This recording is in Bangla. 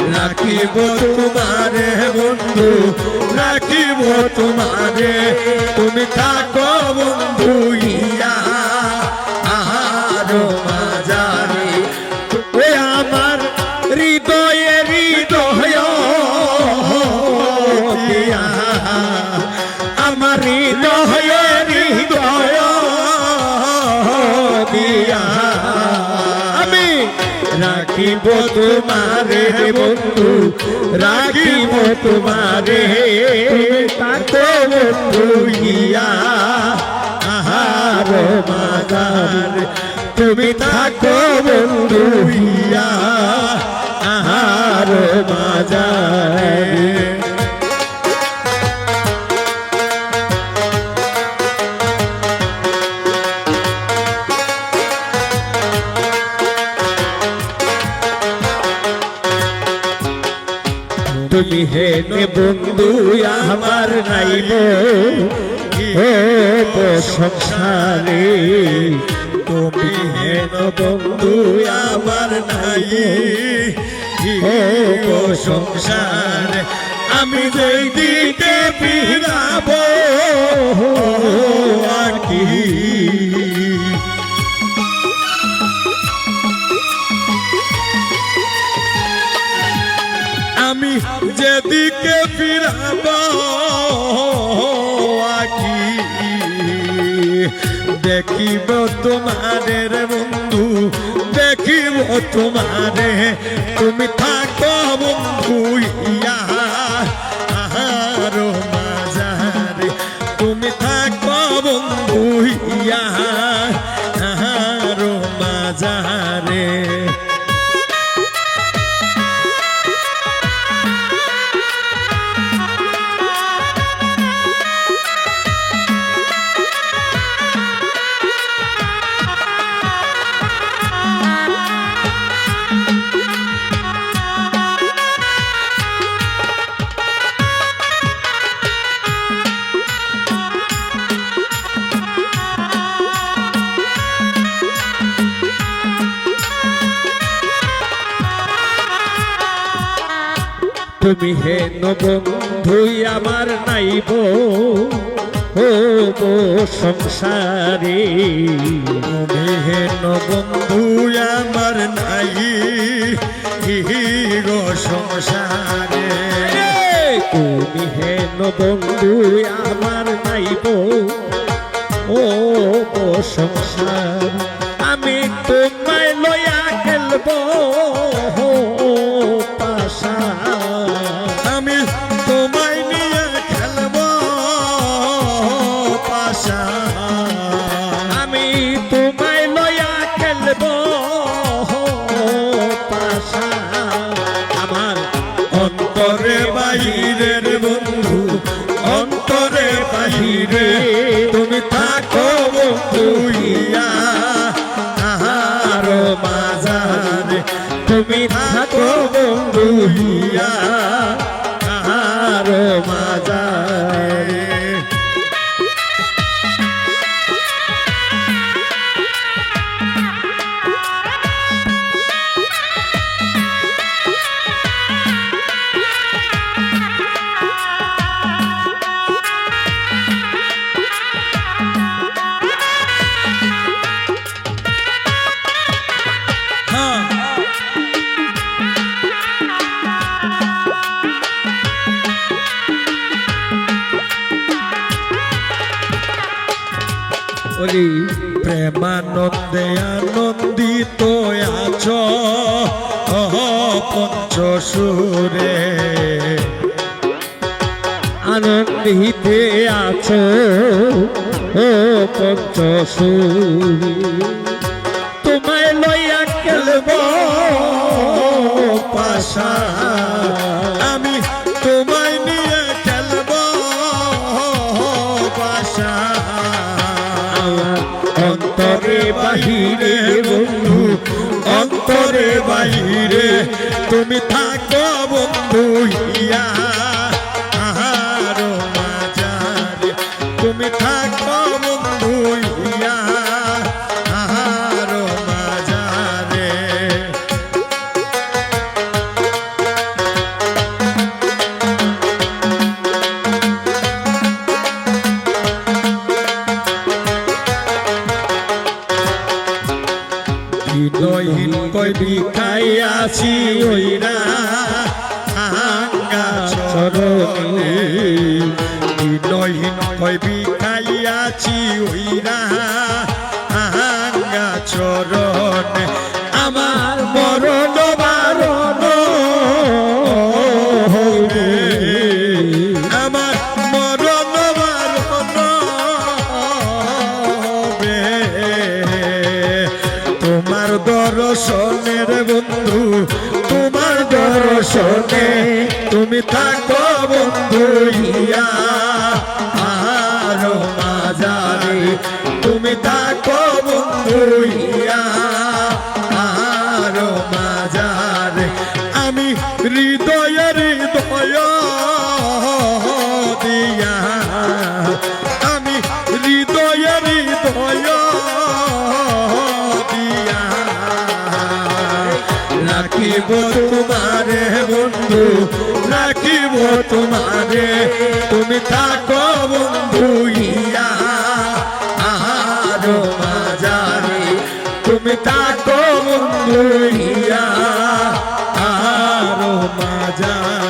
রাখিব তোমারে বন্ধু রাখিব তোমারে তুমি থাকো বন্ধু ইয়া আহারো মাঝারে ওই আমার হৃদয়ে হৃদয় দিয়া আমার হৃদয়ে হৃদয় দিয়া আমি রাখিব তোমারে বন্ধু রাখিব তোমারে তাতো বন্ধু ইয়া আহার মাঝার তুমি থাকো বন্ধু ইয়া আহার মাঝার তুমি হেন বন্ধু আমার নাইব সংসারে তুমি হেন বন্ধু আমার নাই সংসার আমি যেই দিকে ফিরাব আর কি আমি যেদিকে ফিরাব আকি দেখিব তোমারে বন্ধু দেখিব তোমারে তুমি থাকো বন্ধু ইয়া আহার মাঝারে তুমি থাকো বন্ধু ইয়া আহার মাঝারে তুমি হেন বন্ধু আমার নাইব সংসারে তুমি হেন বন্ধু আমার নাই গো সংসারে তুমি হেন বন্ধু আমার নাইব সংসার আমি তোমায় লয়া খেলব পাশা আমি তোমায় নিয়ে খেলব পাশা আমি তোমায় লয়া খেলব পাশা আমার অন্তরে বাহিরের বন্ধু অন্তরে বাহিরে তুমি থাকো বন্ধু ইয়া আহার মাঝারে তুমি থাকো বন্ধু ইয়া আহার মাঝারে প্রেমানন্দে আনন্দিত আছো পঞ্চসুরে আনন্দিতে আছো পঞ্চসুরে তোমায় লইয়া খেলব পাশা আমি তোমায় নিয়ে খেলব পাশা অন্তরে বাহিরে বন্ধু অন্তরে বাহিরে তুমি থাকো বন্ধু ইয়া আহার মাঝারে তুমি থাকো বন্ধু ইয়া আহার মাঝারে ওইরা আঙ্গা চরণে বিনয়হীন কই বিখাইয়াছি ওইরা আঙ্গা চরণে আমার মরণ বারণ হবে আমার মরণ বারণ হবে তোমার দর্শনের বন্ধু তোমার দর্শনে তুমি থাকো বন্ধু ইয়া আর মাঝারে তুমি থাকো বন্ধু ইয়া আর মাঝারে আমি হৃদয়ের হৃদয় দিয়া আমি হৃদয়ের হৃদয় দিয়া রাখিব তোমারে বন্ধু রাখিব তোমারে তুমি থাকো বন্ধু ইয়া আর মাঝারে তুমি থাকো বন্ধু ইয়া আর মাঝারে